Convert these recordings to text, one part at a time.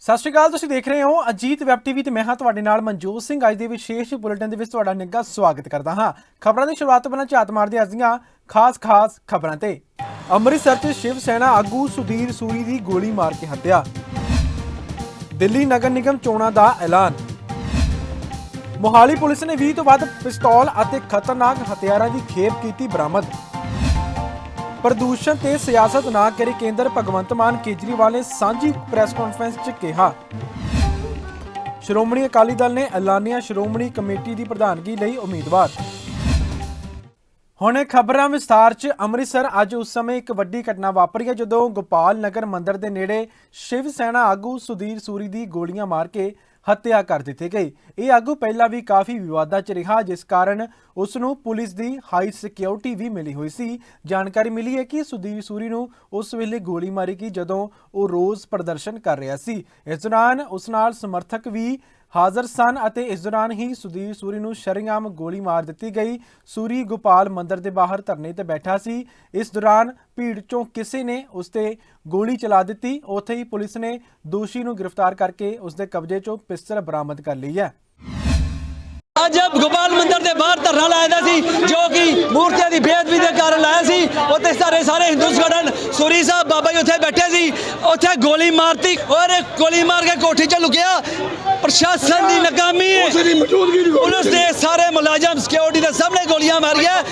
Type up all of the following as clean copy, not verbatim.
ਸਤਿ ਸ਼੍ਰੀ ਅਕਾਲ। ਤੁਸੀਂ ਦੇਖ ਰਹੇ ਹੋ ਅਜੀਤ ਵੈਬ ਟੀਵੀ ਤੇ ਮੈਂ ਹਾਂ ਤੁਹਾਡੇ ਨਾਲ ਮਨਜੋਤ ਸਿੰਘ। ਅੱਜ ਦੇ ਵਿਸ਼ੇਸ਼ ਬੁਲੇਟਿਨ ਦੇ ਵਿੱਚ ਤੁਹਾਡਾ ਨਿੱਘਾ ਸਵਾਗਤ ਕਰਦਾ ਹਾਂ। ਖਬਰਾਂ ਦੀ ਸ਼ੁਰੂਆਤ ਤੋਂ ਪਹਿਲਾਂ ਝਾਤ ਮਾਰਦੇ ਅੱਜ ਦੀਆਂ ਖਾਸ ਖਬਰਾਂ ਤੇ। ਅੰਮ੍ਰਿਤਸਰ 'ਚ ਸ਼ਿਵ ਸੈਨਾ ਆਗੂ ਸੁਧੀਰ ਸੂਰੀ ਦੀ ਗੋਲੀ ਮਾਰ ਕੇ ਹੱਤਿਆ। ਦਿੱਲੀ ਨਗਰ ਨਿਗਮ ਚੋਣਾਂ ਦਾ ਐਲਾਨ। ਮੋਹਾਲੀ ਪੁਲਿਸ ਨੇ 20 ਤੋਂ ਵੱਧ ਪਿਸਤੌਲ ਅਤੇ ਖਤਰਨਾਕ ਹਥਿਆਰਾਂ ਦੀ ਖੇਪ ਕੀਤੀ ਬਰਾਮਦ। ਪ੍ਰਦੂਸ਼ਣ ਤੇ ਸਿਆਸਤ ਨਾ ਕਰੇ ਕੇਂਦਰ, ਭਗਵੰਤ ਮਾਨ ਕੇਜਰੀਵਾਲ ਨੇ ਸਾਂਝੀ ਪ੍ਰੈਸ ਕਾਨਫਰੰਸ 'ਚ ਕਿਹਾ। ਸ਼੍ਰੋਮਣੀ ਅਕਾਲੀ ਦਲ ਨੇ ਐਲਾਨਿਆ ਸ਼੍ਰੋਮਣੀ ਕਮੇਟੀ ਦੀ ਪ੍ਰਧਾਨਗੀ ਲਈ ਉਮੀਦਵਾਰ। ਹੁਣ ਖਬਰਾਂ ਵਿਸਥਾਰ 'ਚ। ਅੰਮ੍ਰਿਤਸਰ ਅੱਜ ਉਸ ਸਮੇਂ ਇੱਕ ਵੱਡੀ ਘਟਨਾ ਵਾਪਰੀ ਹੈ ਜਦੋਂ ਗੋਪਾਲ ਨਗਰ ਮੰਦਿਰ ਦੇ ਨੇੜੇ ਸ਼ਿਵ ਸੈਨਾ ਆਗੂ ਸੁਧੀਰ ਸੂਰੀ ਦੀ ਗੋਲੀਆਂ ਮਾਰ ਕੇ ਹੱਤਿਆ ਕਰ ਦਿੱਤੀ ਗਈ। ਇਹ ਆਗੂ ਪਹਿਲਾਂ ਵੀ ਕਾਫੀ ਵਿਵਾਦਾਂ 'ਚ ਰਿਹਾ, ਜਿਸ ਕਾਰਨ ਉਸ ਨੂੰ ਪੁਲਿਸ ਦੀ ਹਾਈ ਸਿਕਿਉਰਿਟੀ ਵੀ ਮਿਲੀ ਹੋਈ ਸੀ। ਜਾਣਕਾਰੀ ਮਿਲੀ ਹੈ ਕਿ ਸੁਧੀਰ ਸੂਰੀ ਨੂੰ ਉਸ ਵੇਲੇ ਗੋਲੀ ਮਾਰੀ ਗਈ ਜਦੋਂ ਉਹ ਰੋਜ਼ ਪ੍ਰਦਰਸ਼ਨ ਕਰ ਰਿਹਾ ਸੀ। ਇਸ ਦੌਰਾਨ ਉਸ ਨਾਲ ਸਮਰਥਕ ਵੀ ਹਾਜ਼ਰ ਸਨ ਅਤੇ ਇਸ ਦੌਰਾਨ ਹੀ ਸੁਧੀਰ ਸੂਰੀ ਨੂੰ ਸ਼ਰੇਆਮ ਗੋਲੀ ਮਾਰ ਦਿੱਤੀ ਗਈ। ਸੂਰੀ ਗੋਪਾਲ ਮੰਦਿਰ ਦੇ ਬਾਹਰ ਧਰਨੇ ਤੇ ਬੈਠਾ ਸੀ। ਇਸ ਦੌਰਾਨ ਭੀੜ ਚੋਂ ਕਿਸੇ ਨੇ ਉਸ ਤੇ ਗੋਲੀ ਚਲਾ ਦਿੱਤੀ। ਉੱਥੇ ਹੀ ਪੁਲਿਸ ਨੇ ਦੋਸ਼ੀ ਨੂੰ ਗ੍ਰਿਫਤਾਰ ਕਰਕੇ ਉਸ ਦੇ ਕਬਜ਼ੇ ਚੋਂ ਪਿਸਤਲ ਬਰਾਮਦ ਕਰ ਲਈ ਹੈ। ਅੱਜ ਗੋਪਾਲ ਮੰਦਿਰ ਦੇ ਬਾਹਰ ਧਰਨਾ ਲਾਇਆ ਸੀ ਜੋ ਕਿ ਮੂਰਤੀਆਂ ਦੀ ਬੇਅਦਬੀ ਦੇ ਕਾਰਨ ਲਾਇਆ ਸੀ। ਉੱਥੇ ਸਾਰੇ ਹਿੰਦੂ ਸੰਗਠਨ ਸੂਰੀ ਸਾਹਿਬ ਬਾਬਾ ਜੀ ਉੱਥੇ ਬੈਠੇ ਸੀ। ਉੱਥੇ ਗੋਲੀ ਮਾਰਤੀ ਔਰ ਗੋਲੀ ਮਾਰ ਕੇ ਕੋਠੀ 'ਚ ਲੁਕਿਆ। ਪ੍ਰਸ਼ਾਸਨ ਦੀ ਨਾਕਾਮੀ ਹੈ। ਪੁਲਿਸ ਦੇ ਸਾਰੇ ਮੁਲਾਜ਼ਮ ਸਿਕਿਉਰਿਟੀ ਦੇ ਸਾਹਮਣੇ ਗੋਲੀਆਂ ਮਾਰੀਆਂ।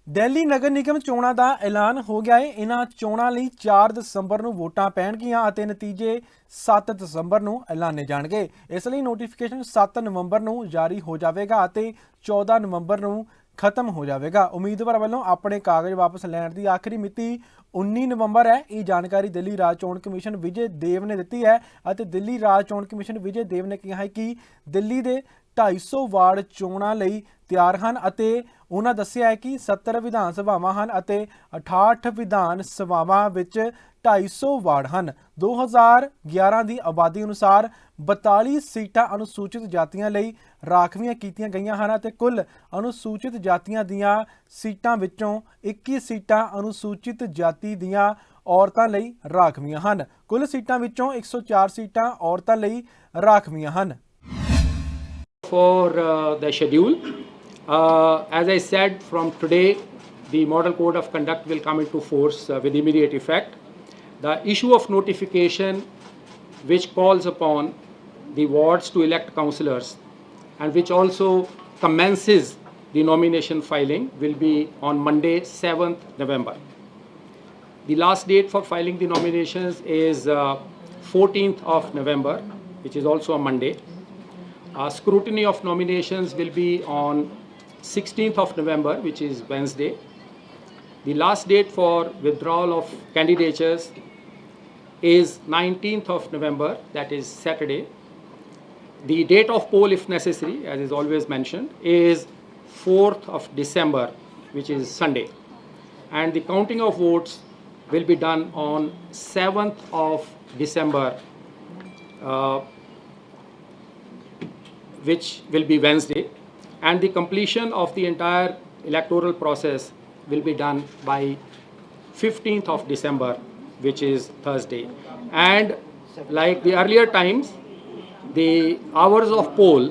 ਦਿੱਲੀ ਨਗਰ ਨਿਗਮ ਚੋਣਾਂ ਦਾ ਐਲਾਨ ਹੋ ਗਿਆ ਹੈ। ਇਹਨਾਂ ਚੋਣਾਂ ਲਈ 4 ਦਸੰਬਰ ਨੂੰ ਵੋਟਾਂ ਪੈਣਗੀਆਂ ਅਤੇ ਨਤੀਜੇ 7 ਦਸੰਬਰ ਨੂੰ ਐਲਾਨੇ ਜਾਣਗੇ। ਇਸ ਲਈ ਨੋਟੀਫਿਕੇਸ਼ਨ 7 ਨਵੰਬਰ ਨੂੰ ਜਾਰੀ ਹੋ ਜਾਵੇਗਾ ਅਤੇ 14 ਨਵੰਬਰ ਨੂੰ ਖਤਮ ਹੋ ਜਾਵੇਗਾ। ਉਮੀਦਵਾਰ ਵੱਲੋਂ ਆਪਣੇ ਕਾਗਜ਼ ਵਾਪਸ ਲੈਣ ਦੀ ਆਖਰੀ ਮਿਤੀ 19 ਨਵੰਬਰ ਹੈ। ਇਹ ਜਾਣਕਾਰੀ ਦਿੱਲੀ ਰਾਜ ਚੋਣ ਕਮਿਸ਼ਨ ਵਿਜੇ ਦੇਵ ਨੇ ਦਿੱਤੀ ਹੈ ਅਤੇ ਦਿੱਲੀ ਰਾਜ ਚੋਣ ਕਮਿਸ਼ਨ ਵਿਜੇ ਦੇਵ ਨੇ ਕਿਹਾ ਹੈ ਕਿ ਦਿੱਲੀ ਦੇ 250 ਵਾਰਡ ਚੋਣਾਂ ਲਈ ਤਿਆਰ ਹਨ ਅਤੇ ਉਹਨਾਂ ਦੱਸਿਆ ਹੈ ਕਿ 70 ਵਿਧਾਨ ਸਭਾਵਾਂ ਹਨ ਅਤੇ 68 ਵਿਧਾਨ ਸਭਾਵਾਂ ਵਿੱਚ 250 ਵਾਰਡ ਹਨ। 2011 ਦੀ ਆਬਾਦੀ ਅਨੁਸਾਰ 42 ਸੀਟਾਂ ਅਨੁਸੂਚਿਤ ਜਾਤੀਆਂ ਲਈ ਰਾਖਵੀਆਂ ਕੀਤੀਆਂ ਗਈਆਂ ਹਨ ਅਤੇ ਕੁੱਲ ਅਨੁਸੂਚਿਤ ਜਾਤੀਆਂ ਦੀਆਂ ਸੀਟਾਂ ਵਿੱਚੋਂ 21 ਸੀਟਾਂ ਅਨੁਸੂਚਿਤ ਜਾਤੀ ਦੀਆਂ ਔਰਤਾਂ ਲਈ ਰਾਖਵੀਆਂ ਹਨ। ਕੁੱਲ ਸੀਟਾਂ ਵਿੱਚੋਂ 104 ਸੀਟਾਂ ਔਰਤਾਂ ਲਈ ਰਾਖਵੀਆਂ ਹਨ। For the schedule, as I said, from today the model code of conduct will come into force with immediate effect. The issue of notification which calls upon the wards to elect councillors and which also commences the nomination filing will be on Monday 7th November. The last date for filing the nominations is 14th of November, which is also a Monday. Scrutiny of nominations will be on 16th of November, which is Wednesday. The last date for withdrawal of candidatures is 19th of November, that is Saturday. The date of poll, if necessary, as is always mentioned, is 4th of December, which is Sunday. And the counting of votes will be done on 7th of December, which will be Wednesday, and the completion of the entire electoral process will be done by 15th of December, which is Thursday. And like the earlier times, the hours of poll,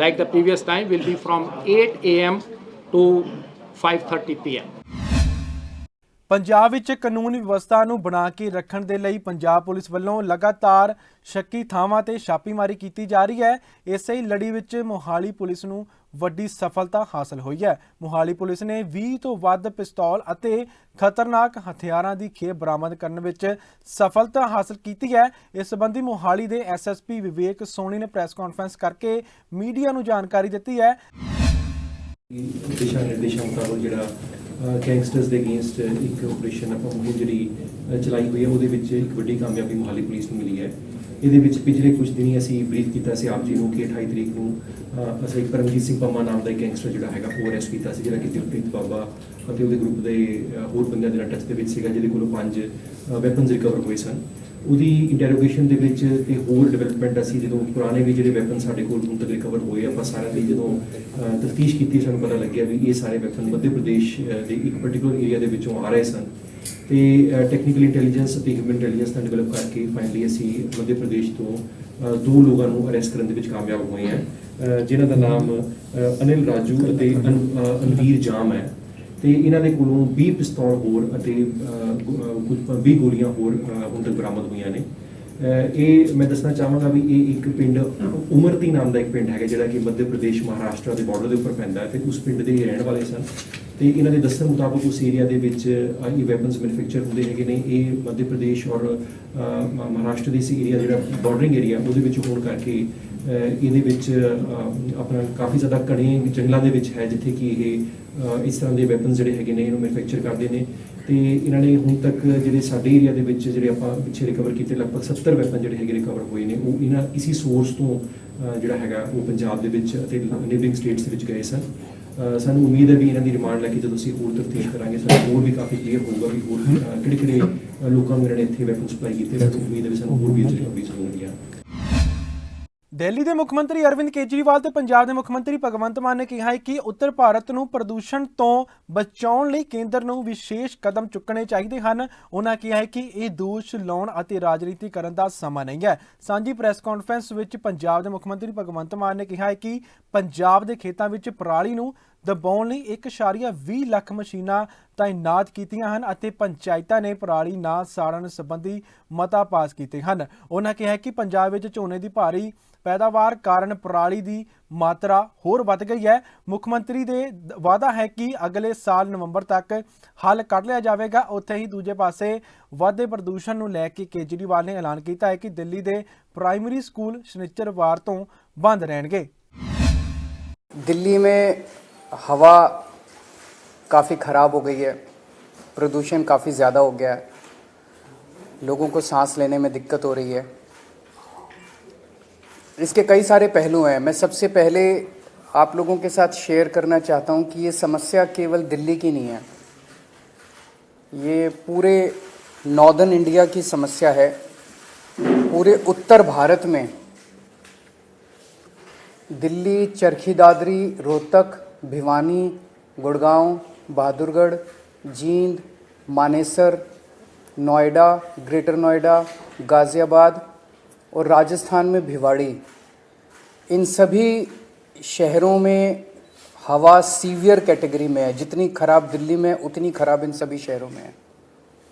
like the previous time, will be from 8 a.m. to 5:30 p.m. Punjab ਵਿੱਚ ਕਾਨੂੰਨ ਵਿਵਸਥਾ ਨੂੰ ਬਣਾ ਕੇ ਰੱਖਣ ਦੇ ਲਈ Punjab police ਵੱਲੋਂ ਲਗਾਤਾਰ ਸ਼ੱਕੀ ਥਾਵਾਂ ਤੇ ਛਾਪੇਮਾਰੀ ਕੀਤੀ ਜਾ ਰਹੀ ਹੈ। ਇਸੇ ਹੀ ਲੜੀ ਵਿੱਚ ਮੋਹਾਲੀ ਪੁਲਿਸ ਨੂੰ ਵੱਡੀ ਸਫਲਤਾ ਹਾਸਲ ਹੋਈ ਹੈ। ਮੋਹਾਲੀ ਪੁਲਿਸ ਨੇ 20 ਤੋਂ ਵੱਧ ਪਿਸਤੌਲ ਅਤੇ ਖਤਰਨਾਕ ਹਥਿਆਰਾਂ ਦੀ ਖੇਪ ਬਰਾਮਦ ਕਰਨ ਵਿੱਚ ਸਫਲਤਾ ਹਾਸਲ ਕੀਤੀ ਹੈ। ਇਸ ਸੰਬੰਧੀ ਮੋਹਾਲੀ ਦੇ ਐਸਐਸਪੀ ਵਿਵੇਕ ਸੋਨੀ ਨੇ ਪ੍ਰੈਸ ਕਾਨਫਰੰਸ ਕਰਕੇ ਮੀਡੀਆ ਨੂੰ ਜਾਣਕਾਰੀ ਦਿੱਤੀ ਹੈ। ਦਿਸ਼ਾ ਨਿਰਦੇਸ਼ਾਂ ਮੁਤਾਬਕ ਜਿਹੜਾ ਗੈਂਗਸਟਰਸ ਦੇ ਅਗੇਂਸਟ ਇੱਕ ਆਪਰੇਸ਼ਨ ਆਪਾਂ ਮੁਹਿੰਮ ਜਿਹੜੀ ਚਲਾਈ ਹੋਈ ਹੈ, ਉਹਦੇ ਵਿੱਚ ਇੱਕ ਵੱਡੀ ਕਾਮਯਾਬੀ ਮੋਹਾਲੀ ਪੁਲਿਸ ਨੂੰ ਮਿਲੀ ਹੈ। ਇਹਦੇ ਵਿੱਚ ਪਿਛਲੇ ਕੁਝ ਦਿਨੀ ਅਸੀਂ ਬਰੀਫ ਕੀਤਾ ਸੀ ਆਪ ਜੀ ਨੂੰ ਕਿ 28 ਤਰੀਕ ਨੂੰ ਅਸੀਂ ਪਰਮਜੀਤ ਸਿੰਘ ਪੰਮਾ ਨਾਮ ਦਾ ਇੱਕ ਗੈਂਗਸਟਰ ਜਿਹੜਾ ਹੈਗਾ ਉਹ ਅਰੈਸਟ ਕੀਤਾ ਸੀ, ਜਿਹੜਾ ਕਿ ਦਿਲਪ੍ਰੀਤ ਬਾਬਾ ਅਤੇ ਉਹਦੇ ਗਰੁੱਪ ਦੇ ਹੋਰ ਬੰਦਿਆਂ ਦੇ ਨਾਲ ਟੱਚ ਦੇ ਵਿੱਚ ਸੀਗਾ, ਜਿਹਦੇ ਕੋਲੋਂ 5 ਵੈਪਨਸ ਰਿਕਵਰ ਹੋਏ ਸਨ। ਉਹਦੀ ਇੰਟਰੋਗੇਸ਼ਨ ਦੇ ਵਿੱਚ ਤੇ ਹੋਰ ਡਿਵੈਲਪਮੈਂਟ ਅਸੀਂ ਜਦੋਂ ਪੁਰਾਣੇ ਵੀ ਜਿਹੜੇ ਵੈਪਨ ਸਾਡੇ ਕੋਲ ਹੁਣ ਤੱਕ ਰਿਕਵਰ ਹੋਏ ਆਪਾਂ ਸਾਰਿਆਂ ਦੀ ਜਦੋਂ ਤਫਤੀਸ਼ ਕੀਤੀ ਸਾਨੂੰ ਪਤਾ ਲੱਗਿਆ ਵੀ ਇਹ ਸਾਰੇ ਵੈਪਨ ਮੱਧ ਪ੍ਰਦੇਸ਼ ਦੇ ਇੱਕ ਪਾਰਟਿਕੂਲਰ ਏਰੀਆ ਦੇ ਵਿੱਚੋਂ ਆ ਰਹੇ ਸਨ। ਤੇ ਟੈਕਨੀਕਲ ਇੰਟੈਲੀਜੈਂਸ ਅਤੇ ਹਿਊਮਨ ਇੰਟੈਲੀਜੈਂਸ ਨਾਲ ਡਿਵੈਲਪ ਕਰਕੇ ਫਾਈਨਲੀ ਅਸੀਂ ਮੱਧ ਪ੍ਰਦੇਸ਼ ਤੋਂ ਦੋ ਲੋਕਾਂ ਨੂੰ ਅਰੈਸਟ ਕਰਨ ਦੇ ਵਿੱਚ ਕਾਮਯਾਬ ਹੋਏ ਹਾਂ, ਜਿਨ੍ਹਾਂ ਦਾ ਨਾਮ ਅਨਿਲ ਰਾਜੂ ਅਤੇ ਅਨਵੀਰ ਜਾਮ ਹੈ। ਤੇ ਇਹਨਾਂ ਦੇ ਕੋਲੋਂ 20 ਪਿਸਤੌਲ ਹੋਰ ਅਤੇ ਕੁਝ 20 ਗੋਲੀਆਂ ਹੋਰ ਹੁਣ ਤੱਕ ਬਰਾਮਦ ਹੋਈਆਂ ਨੇ। ਇਹ ਮੈਂ ਦੱਸਣਾ ਚਾਹਾਂਗਾ ਵੀ ਇਹ ਇੱਕ ਪਿੰਡ ਉਮਰਤੀ ਨਾਮ ਦਾ ਇੱਕ ਪਿੰਡ ਹੈਗਾ ਜਿਹੜਾ ਕਿ ਮੱਧ ਪ੍ਰਦੇਸ਼ ਮਹਾਰਾਸ਼ਟਰ ਦੇ ਬਾਰਡਰ ਦੇ ਉੱਪਰ ਪੈਂਦਾ ਹੈ ਤੇ ਉਸ ਪਿੰਡ ਦੇ ਰਹਿਣ ਵਾਲੇ ਸਨ। ਤੇ ਇਹਨਾਂ ਦੇ ਦੱਸਣ ਮੁਤਾਬਕ ਉਸ ਏਰੀਆ ਦੇ ਵਿੱਚ ਇਹ ਵੈਪਨਸ ਮੈਨੂਫੈਕਚਰ ਹੁੰਦੇ ਹੈਗੇ ਨੇ। ਇਹ ਮੱਧ ਪ੍ਰਦੇਸ਼ ਔਰ ਮਹਾਰਾਸ਼ਟਰ ਦੇ ਸੀ ਏਰੀਆ ਜਿਹੜਾ ਬਾਰਡਰਿੰਗ ਏਰੀਆ ਉਹਦੇ ਵਿੱਚ ਹੋਣ ਕਰਕੇ ਇਹਦੇ ਵਿੱਚ ਆਪਣਾ ਕਾਫੀ ਜ਼ਿਆਦਾ ਘਣੇ ਜੰਗਲਾਂ ਦੇ ਵਿੱਚ ਹੈ ਜਿੱਥੇ ਕਿ ਇਹ ਇਸ ਤਰ੍ਹਾਂ ਦੇ ਵੈਪਨਸ ਜਿਹੜੇ ਹੈਗੇ ਨੇ ਇਹਨੂੰ ਮੈਨੂਫੈਕਚਰ ਕਰਦੇ ਨੇ। ਤੇ ਇਹਨਾਂ ਨੇ ਹੁਣ ਤੱਕ ਜਿਹੜੇ ਸਾਡੇ ਏਰੀਆ ਦੇ ਵਿੱਚ ਜਿਹੜੇ ਆਪਾਂ ਪਿੱਛੇ ਰਿਕਵਰ ਕੀਤੇ ਲਗਭਗ 70 ਵੈਪਨ ਜਿਹੜੇ ਹੈਗੇ ਰਿਕਵਰ ਹੋਏ ਨੇ ਉਹ ਇਹਨਾਂ ਇਸੀ ਸੋਰਸ ਤੋਂ ਜਿਹੜਾ ਹੈਗਾ ਉਹ ਪੰਜਾਬ ਦੇ ਵਿੱਚ ਅਤੇ ਨੇਬਰਿੰਗ ਸਟੇਟਸ ਦੇ ਵਿੱਚ ਗਏ ਸਨ। ਸਾਨੂੰ ਉਮੀਦ ਹੈ ਵੀ ਇਹਨਾਂ ਦੀ ਰਿਮਾਂਡ ਲੈ ਕੇ ਜਦੋਂ ਅਸੀਂ ਹੋਰ ਤਫਤੀਸ਼ ਕਰਾਂਗੇ ਸਾਨੂੰ ਹੋਰ ਵੀ ਕਾਫੀ ਕਲੀਅਰ ਹੋਊਗਾ ਵੀ ਹੋਰ ਕਿਹੜੇ ਲੋਕਾਂ ਨੂੰ ਇਹਨਾਂ ਨੇ ਇੱਥੇ ਵੈਪਨ ਸਪਲਾਈ ਕੀਤੇ। ਸਾਨੂੰ ਉਮੀਦ ਹੈ ਵੀ ਸਾਨੂੰ ਹੋਰ ਵੀ ਰਿਕਵਰੀਜ਼ ਹੋਣਗੀਆਂ। ਦਿੱਲੀ ਦੇ ਮੁੱਖ ਮੰਤਰੀ ਅਰਵਿੰਦ ਕੇਜਰੀਵਾਲ ਤੇ ਪੰਜਾਬ ਦੇ ਮੁੱਖ ਮੰਤਰੀ ਭਗਵੰਤ ਮਾਨ ਨੇ ਕਿਹਾ ਹੈ ਕਿ ਉੱਤਰ ਭਾਰਤ ਨੂੰ ਪ੍ਰਦੂਸ਼ਣ ਤੋਂ ਬਚਾਉਣ ਲਈ ਕੇਂਦਰ ਨੂੰ ਵਿਸ਼ੇਸ਼ ਕਦਮ ਚੁੱਕਣੇ ਚਾਹੀਦੇ ਹਨ। ਉਹਨਾਂ ਕਿਹਾ ਹੈ ਕਿ ਇਹ ਦੋਸ਼ ਲਾਉਣ ਅਤੇ ਰਾਜਨੀਤੀ ਕਰਨ ਦਾ ਸਮਾਂ ਨਹੀਂ ਹੈ। ਸਾਂਝੀ ਪ੍ਰੈਸ ਕਾਨਫਰੰਸ ਵਿੱਚ ਪੰਜਾਬ ਦੇ ਮੁੱਖ ਮੰਤਰੀ ਭਗਵੰਤ ਮਾਨ ਨੇ ਕਿਹਾ ਹੈ ਕਿ ਪੰਜਾਬ ਦੇ ਖੇਤਾਂ ਵਿੱਚ ਪਰਾਲੀ ਨੂੰ ਦਬਾਉਣ ਲਈ 1.20 ਲੱਖ ਮਸ਼ੀਨਾਂ ਤਾਇਨਾਤ ਕੀਤੀਆਂ ਹਨ ਅਤੇ ਪੰਚਾਇਤਾਂ ਨੇ ਪਰਾਲੀ ਨਾ ਸਾੜਨ ਸੰਬੰਧੀ ਮਤਾ ਪਾਸ ਕੀਤੇ ਹਨ। ਉਹਨਾਂ ਕਿਹਾ ਕਿ ਪੰਜਾਬ ਵਿੱਚ ਝੋਨੇ ਦੀ ਭਾਰੀ ਪੈਦਾਵਾਰ ਕਾਰਨ ਪਰਾਲੀ ਦੀ ਮਾਤਰਾ ਹੋਰ ਵੱਧ ਗਈ ਹੈ। ਮੁੱਖ ਮੰਤਰੀ ਦੇ ਵਾਅਦਾ ਹੈ ਕਿ ਅਗਲੇ ਸਾਲ ਨਵੰਬਰ ਤੱਕ ਹੱਲ ਕੱਢ ਲਿਆ ਜਾਵੇਗਾ। ਉੱਥੇ ਹੀ ਦੂਜੇ ਪਾਸੇ ਵਧਦੇ ਪ੍ਰਦੂਸ਼ਣ ਨੂੰ ਲੈ ਕੇ ਕੇਜਰੀਵਾਲ ਨੇ ਐਲਾਨ ਕੀਤਾ ਹੈ ਕਿ ਦਿੱਲੀ ਦੇ ਪ੍ਰਾਇਮਰੀ ਸਕੂਲ ਸ਼ਨੀਚਰਵਾਰ ਤੋਂ ਬੰਦ ਰਹਿਣਗੇ। दिल्ली में हवा काफ़ी ख़राब हो गई है, प्रदूषण काफ़ी ज़्यादा हो गया है, लोगों को सांस लेने में दिक्कत हो रही है। इसके कई सारे पहलू हैं। मैं सबसे पहले आप लोगों के साथ शेयर करना चाहता हूं कि ये समस्या केवल दिल्ली की नहीं है, ये पूरे नॉर्दर्न इंडिया की समस्या है। पूरे उत्तर भारत में दिल्ली, चरखी दादरी, रोहतक, भिवानी, गुड़गांव, बहादुरगढ़, जींद, मानेसर, नोएडा, ग्रेटर नोएडा, गाज़ियाबाद और राजस्थान में भिवाड़ी, इन सभी शहरों में हवा सीवियर कैटेगरी में है। जितनी ख़राब दिल्ली में उतनी ख़राब इन सभी शहरों में है।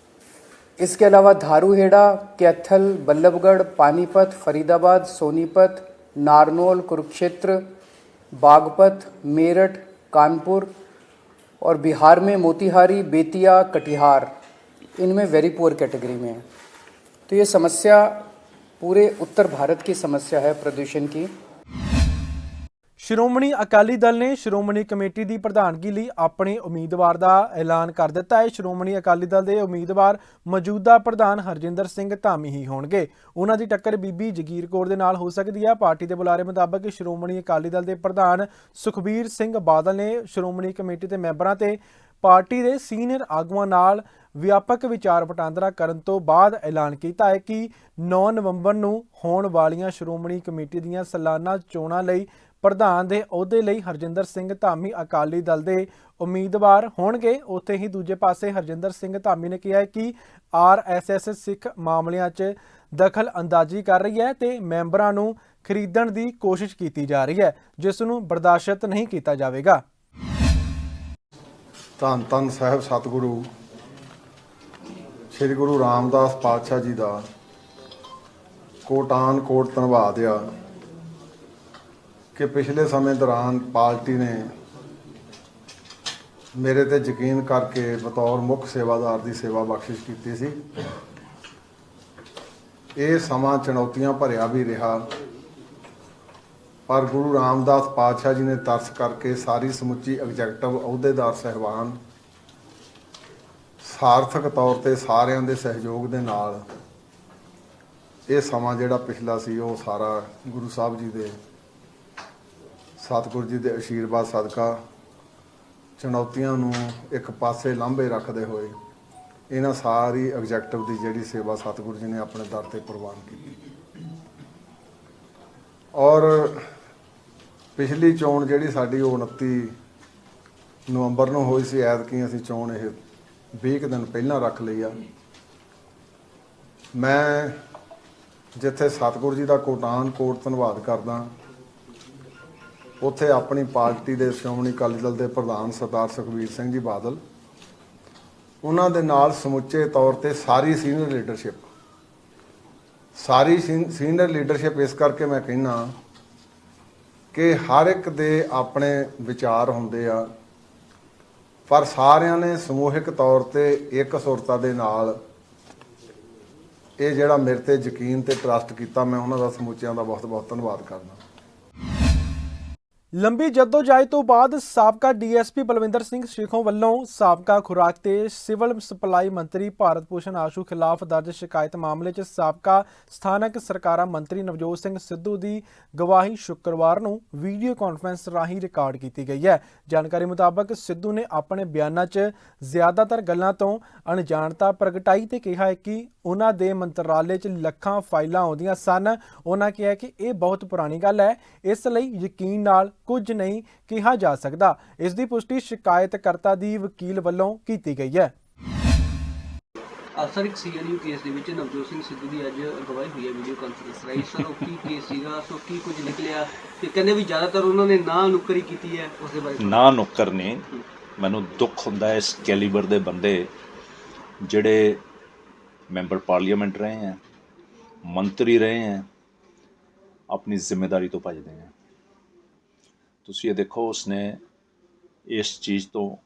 इसके अलावा धारूहेड़ा, कैथल, बल्लभगढ़, पानीपत, फरीदाबाद, सोनीपत, नारनौल, कुरुक्षेत्र, बागपत, मेरठ, कानपुर और बिहार में मोतिहारी, बेतिया, कटिहार, इनमें वेरी पुअर कैटेगरी में है। तो ये समस्या पूरे उत्तर भारत की समस्या है प्रदूषण की। ਸ਼੍ਰੋਮਣੀ ਅਕਾਲੀ ਦਲ ਨੇ ਸ਼੍ਰੋਮਣੀ ਕਮੇਟੀ ਦੀ ਪ੍ਰਧਾਨਗੀ ਲਈ ਆਪਣੇ ਉਮੀਦਵਾਰ ਦਾ ਐਲਾਨ ਕਰ ਦਿੱਤਾ ਹੈ। ਸ਼੍ਰੋਮਣੀ ਅਕਾਲੀ ਦਲ ਦੇ ਉਮੀਦਵਾਰ ਮੌਜੂਦਾ ਪ੍ਰਧਾਨ ਹਰਜਿੰਦਰ ਸਿੰਘ ਧਾਮੀ ਹੀ ਹੋਣਗੇ। ਉਹਨਾਂ ਦੀ ਟੱਕਰ ਬੀਬੀ ਜਗੀਰ ਕੌਰ ਦੇ ਨਾਲ ਹੋ ਸਕਦੀ ਹੈ। ਪਾਰਟੀ ਦੇ ਬੁਲਾਰੇ ਮੁਤਾਬਕ ਸ਼੍ਰੋਮਣੀ ਅਕਾਲੀ ਦਲ ਦੇ ਪ੍ਰਧਾਨ ਸੁਖਬੀਰ ਸਿੰਘ ਬਾਦਲ ਨੇ ਸ਼੍ਰੋਮਣੀ ਕਮੇਟੀ ਦੇ ਮੈਂਬਰਾਂ ਤੇ ਪਾਰਟੀ ਦੇ ਸੀਨੀਅਰ ਆਗੂਆਂ ਨਾਲ ਵਿਆਪਕ ਵਿਚਾਰ ਵਟਾਂਦਰਾ ਕਰਨ ਤੋਂ ਬਾਅਦ ਐਲਾਨ ਕੀਤਾ ਹੈ ਕਿ 9 ਨਵੰਬਰ ਨੂੰ ਹੋਣ ਵਾਲੀਆਂ ਸ਼੍ਰੋਮਣੀ ਕਮੇਟੀ ਦੀਆਂ ਸਾਲਾਨਾ ਚੋਣਾਂ ਲਈ ਪ੍ਰਧਾਨ ਦੇ ਅਹੁਦੇ ਲਈ ਹਰਜਿੰਦਰ ਸਿੰਘ ਧਾਮੀ ਅਕਾਲੀ ਦਲ ਦੇ ਉਮੀਦਵਾਰ ਹੋਣਗੇ। ਉੱਥੇ ਹੀ ਦੂਜੇ ਪਾਸੇ ਹਰਜਿੰਦਰ ਸਿੰਘ ਧਾਮੀ ਨੇ ਕਿਹਾ ਹੈ ਕਿ RSS ਸਿੱਖ ਮਾਮਲਿਆਂ 'ਚ ਦਖਲ ਅੰਦਾਜ਼ੀ ਕਰ ਰਹੀ ਹੈ ਤੇ ਮੈਂਬਰਾਂ ਨੂੰ ਖਰੀਦਣ ਦੀ ਕੋਸ਼ਿਸ਼ ਕੀਤੀ ਜਾ ਰਹੀ ਹੈ, ਜਿਸ ਨੂੰ ਬਰਦਾਸ਼ਤ ਨਹੀਂ ਕੀਤਾ ਜਾਵੇਗਾ। ਧੰਨ ਧੰਨ ਸਾਹਿਬ ਸਤਿਗੁਰੂ ਸ੍ਰੀ ਗੁਰੂ ਰਾਮਦਾਸ ਪਾਤਸ਼ਾਹ ਜੀ ਦਾ ਕੋਟਾਨ ਕੋਟ ਧੰਨਵਾਦ ਆ ਕਿ ਪਿਛਲੇ ਸਮੇਂ ਦੌਰਾਨ ਪਾਰਟੀ ਨੇ ਮੇਰੇ ਤੇ ਯਕੀਨ ਕਰਕੇ ਬਤੌਰ ਮੁੱਖ ਸੇਵਾਦਾਰ ਦੀ ਸੇਵਾ ਬਖਸ਼ਿਸ਼ ਕੀਤੀ ਸੀ। ਇਹ ਸਮਾਂ ਚੁਣੌਤੀਆਂ ਭਰਿਆ ਵੀ ਰਿਹਾ, ਪਰ ਗੁਰੂ ਰਾਮਦਾਸ ਪਾਤਸ਼ਾਹ ਜੀ ਨੇ ਤਰਸ ਕਰਕੇ ਸਾਰੀ ਸਮੁੱਚੀ ਐਗਜ਼ੈਕਟਿਵ ਅਹੁਦੇਦਾਰ ਸਹਿਬਾਨ ਸਾਰਥਕ ਤੌਰ ਤੇ ਸਾਰਿਆਂ ਦੇ ਸਹਿਯੋਗ ਦੇ ਨਾਲ ਇਹ ਸਮਾਂ ਜਿਹੜਾ ਪਿਛਲਾ ਸੀ ਉਹ ਸਾਰਾ ਗੁਰੂ ਸਾਹਿਬ ਜੀ ਦੇ ਸਤਿਗੁਰੂ ਜੀ ਦੇ ਅਸ਼ੀਰਵਾਦ ਸਦਕਾ ਚੁਣੌਤੀਆਂ ਨੂੰ ਇੱਕ ਪਾਸੇ ਲਾਂਭੇ ਰੱਖਦੇ ਹੋਏ ਇਹਨਾਂ ਸਾਰੀ ਐਗਜ਼ੈਕਟਿਵ ਦੀ ਜਿਹੜੀ ਸੇਵਾ ਸਤਿਗੁਰੂ ਜੀ ਨੇ ਆਪਣੇ ਦਰ ਤੇ ਪ੍ਰਵਾਨ ਕੀਤੀ। ਔਰ ਪਿਛਲੀ ਚੋਣ ਜਿਹੜੀ ਸਾਡੀ ਉਹ 29 ਨਵੰਬਰ ਨੂੰ ਹੋਈ ਸੀ, ਐਤਕੀ ਅਸੀਂ ਚੋਣ ਇਹ 20 ਦਿਨ ਪਹਿਲਾਂ ਰੱਖ ਲਈ ਆ। ਮੈਂ ਜਿੱਥੇ ਸਤਿਗੁਰੂ ਜੀ ਦਾ ਕੋਟਾਨ ਕੋਟ ਧੰਨਵਾਦ ਕਰਦਾ, ਉੱਥੇ ਆਪਣੀ ਪਾਰਟੀ ਦੇ ਸ਼੍ਰੋਮਣੀ ਅਕਾਲੀ ਦਲ ਦੇ ਪ੍ਰਧਾਨ ਸਰਦਾਰ ਸੁਖਬੀਰ ਸਿੰਘ ਜੀ ਬਾਦਲ, ਉਹਨਾਂ ਦੇ ਨਾਲ ਸਮੁੱਚੇ ਤੌਰ ਤੇ ਸਾਰੀ ਸੀਨੀਅਰ ਲੀਡਰਸ਼ਿਪ ਇਸ ਕਰਕੇ ਮੈਂ ਕਹਿੰਦਾ ਕਿ ਹਰ ਇੱਕ ਦੇ ਆਪਣੇ ਵਿਚਾਰ ਹੁੰਦੇ ਆ, ਪਰ ਸਾਰਿਆਂ ਨੇ ਸਮੂਹਿਕ ਤੌਰ ਤੇ ਇੱਕ ਸੁਰਤਾ ਦੇ ਨਾਲ ਇਹ ਜਿਹੜਾ ਮੇਰੇ ਤੇ ਯਕੀਨ ਤੇ ਟਰਸਟ ਕੀਤਾ, ਮੈਂ ਉਹਨਾਂ ਦਾ ਸਮੁੱਚਿਆਂ ਦਾ ਬਹੁਤ ਬਹੁਤ ਧੰਨਵਾਦ ਕਰਦਾ। ਲੰਬੀ ਜੱਦੋਜਹਿਦ ਤੋਂ ਬਾਅਦ ਸਾਬਕਾ ਡੀਐਸਪੀ ਬਲਵਿੰਦਰ ਸਿੰਘ ਸ਼ੇਖੋਂ ਵੱਲੋਂ ਸਾਬਕਾ ਖੁਰਾਕ ਤੇ ਸਿਵਲ ਸਪਲਾਈ ਮੰਤਰੀ ਭਾਰਤ ਭੂਸ਼ਣ ਆਸ਼ੂ ਖਿਲਾਫ ਦਰਜ ਸ਼ਿਕਾਇਤ ਮਾਮਲੇ 'ਚ ਸਾਬਕਾ ਸਥਾਨਕ ਸਰਕਾਰਾਂ ਮੰਤਰੀ ਨਵਜੋਤ ਸਿੰਘ ਸਿੱਧੂ ਦੀ ਗਵਾਹੀ ਸ਼ੁੱਕਰਵਾਰ ਨੂੰ ਵੀਡੀਓ ਕਾਨਫਰੰਸ ਰਾਹੀਂ ਰਿਕਾਰਡ ਕੀਤੀ ਗਈ ਹੈ। ਜਾਣਕਾਰੀ ਮੁਤਾਬਕ ਸਿੱਧੂ ਨੇ ਆਪਣੇ ਬਿਆਨਾਂ 'ਚ ਜ਼ਿਆਦਾਤਰ ਗੱਲਾਂ ਤੋਂ ਅਣਜਾਣਤਾ ਪ੍ਰਗਟਾਈ ਤੇ ਕਿਹਾ ਹੈ ਕਿ ਉਹਨਾਂ ਦੇ ਮੰਤਰਾਲੇ 'ਚ ਲੱਖਾਂ ਫਾਈਲਾਂ ਆਉਂਦੀਆਂ ਸਨ। ਉਹਨਾਂ ਕਿਹਾ ਕਿ ਇਹ ਬਹੁਤ ਪੁਰਾਣੀ ਗੱਲ ਹੈ, ਇਸ ਲਈ ਯਕੀਨ ਨਾਲ ਕੁਝ ਨਹੀਂ ਕਿਹਾ ਜਾ ਸਕਦਾ। ਇਸ ਦੀ ਪੁਸ਼ਟੀ ਸ਼ਿਕਾਇਤਕਰਤਾ ਦੀ ਵਕੀਲ ਵੱਲੋਂ ਕੀਤੀ ਗਈ ਹੈ। ਸਰ, ਇੱਕ ਸੀਐਨਯੂ ਕੇਸ ਦੇ ਵਿੱਚ ਨਵਜੋਤ ਸਿੰਘ ਸਿੱਧੂ ਦੀ ਅੱਜ ਅਗਵਾਈ ਹੋਈ ਹੈ ਵੀਡੀਓ ਕਾਨਫਰੰਸ ਰਾਹੀਂ। ਸਰ, ਉਹ ਕੀ ਕੇਸ ਸੀਗਾ, ਸੋ ਕੀ ਕੁਝ ਨਿਕਲਿਆ? ਤੇ ਕਹਿੰਦੇ ਵੀ ਜ਼ਿਆਦਾਤਰ ਉਹਨਾਂ ਨੇ ਨਾ ਨੁੱਕਰੀ ਕੀਤੀ ਹੈ, ਉਸ ਦੇ ਬਾਰੇ। ਨਾ ਨੁੱਕਰ ਨੇ, ਮੈਨੂੰ ਦੁੱਖ ਹੁੰਦਾ ਇਸ ਕੈਲੀਬਰ ਦੇ ਬੰਦੇ ਜਿਹੜੇ ਮੈਂਬਰ ਪਾਰਲੀਮੈਂਟ ਰਹੇ हैं, ਮੰਤਰੀ ਰਹੇ हैं, ਆਪਣੀ ਜ਼ਿੰਮੇਵਾਰੀ ਤੋਂ ਭੱਜਦੇ हैं। ਤੁਸੀਂ ਇਹ ਦੇਖੋ, ਉਸਨੇ ਇਸ ਚੀਜ਼ ਤੋਂ